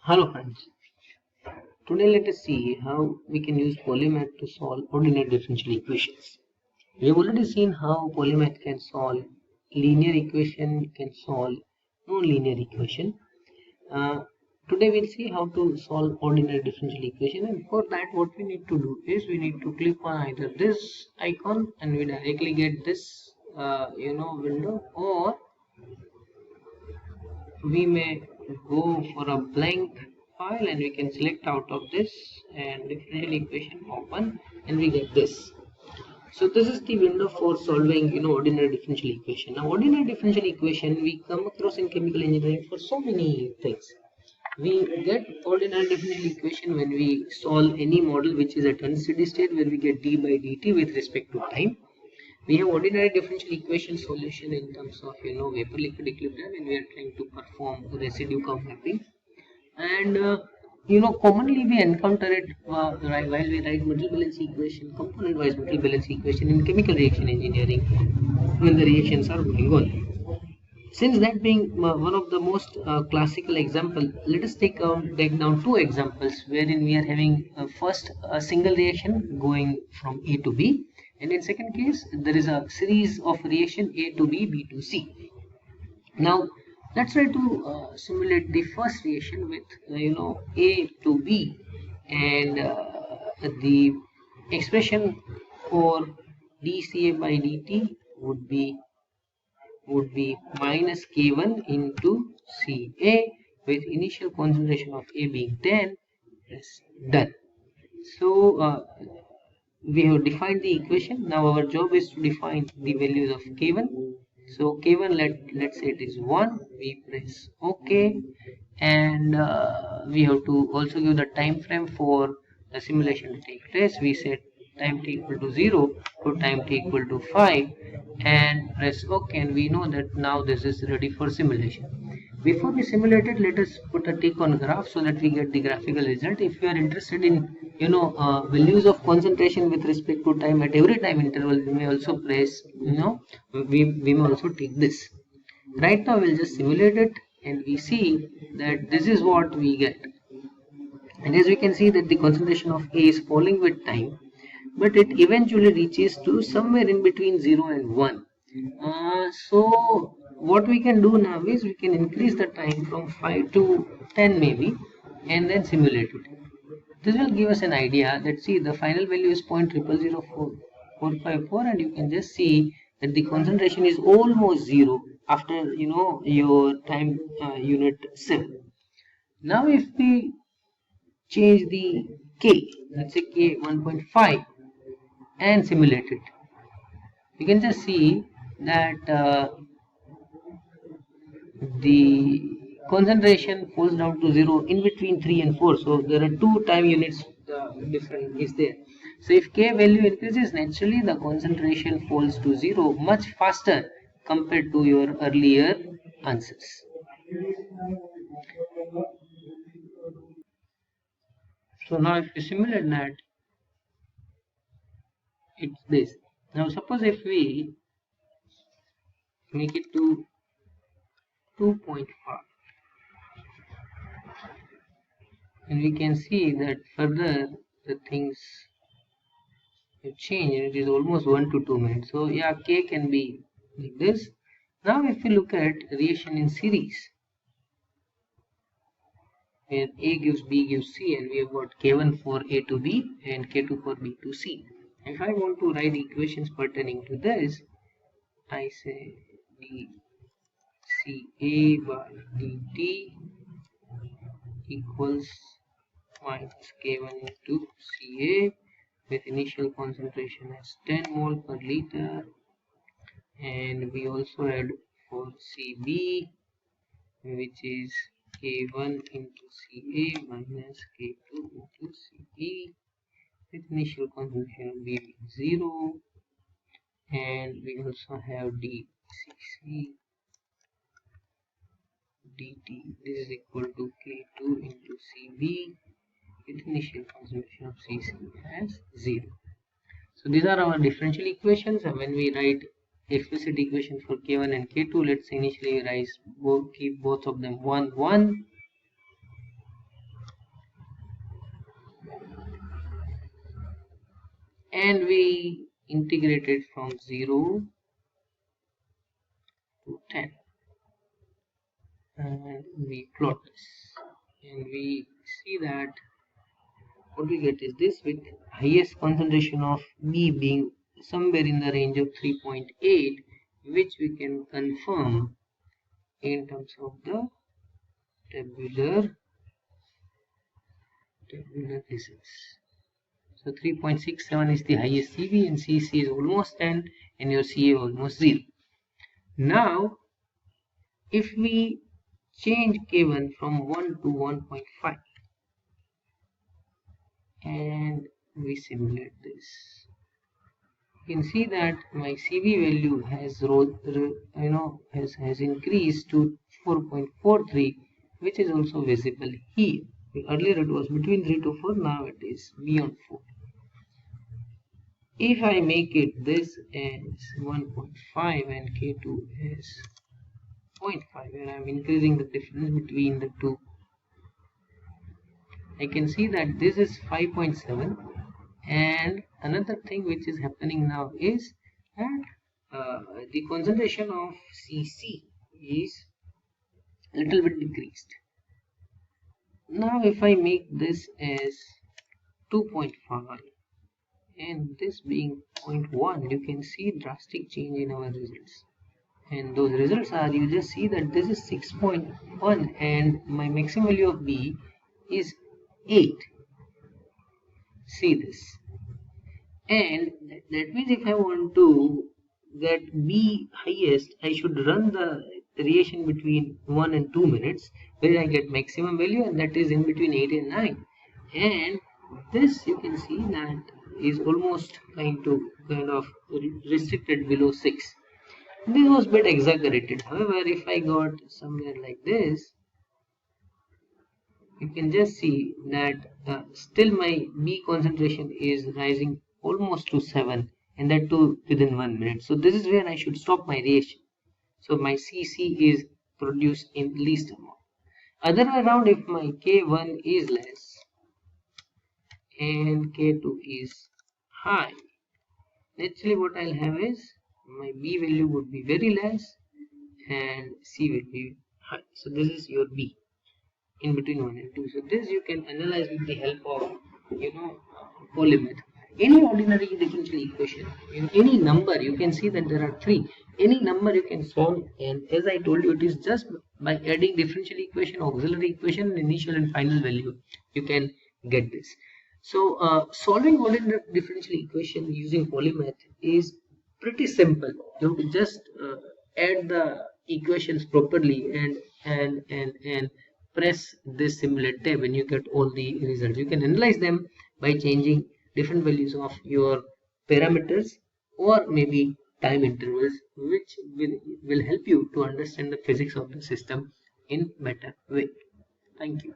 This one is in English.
Hello friends, today let us see how we can use Polymath to solve ordinary differential equations. We have already seen how Polymath can solve linear equation, can solve non-linear equation. Uh, Today we'll see how to solve ordinary differential equation, and for that what we need to do is we need to click on either this icon and we directly get this window, or we may go for a blank file and we can select out of this and differential equation open and we get this. So this is the window for solving ordinary differential equation. Now ordinary differential equation we come across in chemical engineering for so many things. We get ordinary differential equation when we solve any model which is at unsteady state, where we get d by dt with respect to time. We have ordinary differential equation solution in terms of vapor liquid equilibrium, and we are trying to perform residue curve mapping. And commonly we encounter it while we write material balance equation, component wise material balance equation in chemical reaction engineering when the reactions are going on. Since that being one of the most classical example, let us take down two examples wherein we are having first a single reaction going from A to B, and in second case there is a series of reaction A to B, B to C. Now let's try to simulate the first reaction with A to B, and the expression for dCA by dt would be minus K1 into Ca, with initial concentration of A being 10. Press done. So we have defined the equation. Now our job is to define the values of K1. So K1, let's say it is 1. We press OK, and we have to also give the time frame for the simulation to take place. We set time t equal to 0 to time t equal to 5 and press OK, and we know that now this is ready for simulation. Before we simulate it, let us put a tick on graph so that we get the graphical result. If you are interested in values of concentration with respect to time at every time interval, we may also press we may also take this. Right now we'll just simulate it and we see that this is what we get. And as we can see that the concentration of A is falling with time, but it eventually reaches to somewhere in between 0 and 1. So what we can do now is we can increase the time from 5 to 10 maybe, and then simulate it. This will give us an idea that, see, the final value is 0.000454, and you can just see that the concentration is almost 0 after your time unit 7. Now if we change the K, let's say K 1.5, and simulate it, you can just see that the concentration falls down to 0 in between 3 and 4. So there are two time units different is there. So if K value increases, naturally the concentration falls to 0 much faster compared to your earlier answers. So now if you simulate that, it's this. Now suppose if we make it to 2.5, and we can see that further the things have changed, and it is almost 1 to 2 minutes. So yeah, K can be like this. Now if we look at reaction in series, where A gives B gives C, and we have got K1 for A to B and K2 for B to C. If I want to write equations pertaining to this, I say dCA by dt equals minus K1 into Ca, with initial concentration as 10 mole per liter, and we also add for Cb, which is K1 into Ca minus K2 into Cb, with initial concentration of B being 0, and we also have dCc dt. This is equal to K2 into Cb, with initial concentration of Cc as 0. So these are our differential equations, and when we write explicit equation for K1 and K2, let's say initially keep both of them 1 1, and we integrate it from 0 to 10, and we plot this, and we see that what we get is this, with highest concentration of B being somewhere in the range of 3.8, which we can confirm in terms of the tabular results. So 3.67 is the highest CV, and CC is almost 10, and your CA almost 0. Now if we change K1 from 1 to 1.5 and we simulate this, you can see that my CV value has increased to 4.43, which is also visible here. Earlier it was between 3 to 4, now it is beyond 4. If I make it this as 1.5 and K2 as 0.5, and I'm increasing the difference between the two, I can see that this is 5.7. and another thing which is happening now is that the concentration of CC is a little bit decreased. Now if I make this as 2.5 and this being 0.1, you can see drastic change in our results, and those results are, you just see that this is 6.1 and my maximum value of B is 8. See this, and that means if I want to get B highest, I should run the reaction between 1 and 2 minutes where I get maximum value, and that is in between 8 and 9. And this you can see that is almost kind of restricted below 6. This was a bit exaggerated. However, if I got somewhere like this, you can just see that still my B concentration is rising almost to 7, and that too within 1 minute. So this is where I should stop my reaction. So my CC is produced in least amount. Other way around, if my K1 is less and K2 is high, naturally what I'll have is my B value would be very less and C will be high. So this is your B in between 1 and 2. So this you can analyze with the help of Polymath. Any ordinary differential equation, any number, you can see that there are 3. Any number you can solve, and as I told you, it is just by adding differential equation, auxiliary equation, initial and final value, you can get this. So solving ordinary differential equation using Polymath is pretty simple. You have to just add the equations properly and press this simulate tab, and you get all the results. You can analyze them by changing different values of your parameters or maybe time intervals, which will help you to understand the physics of the system in better way. Thank you.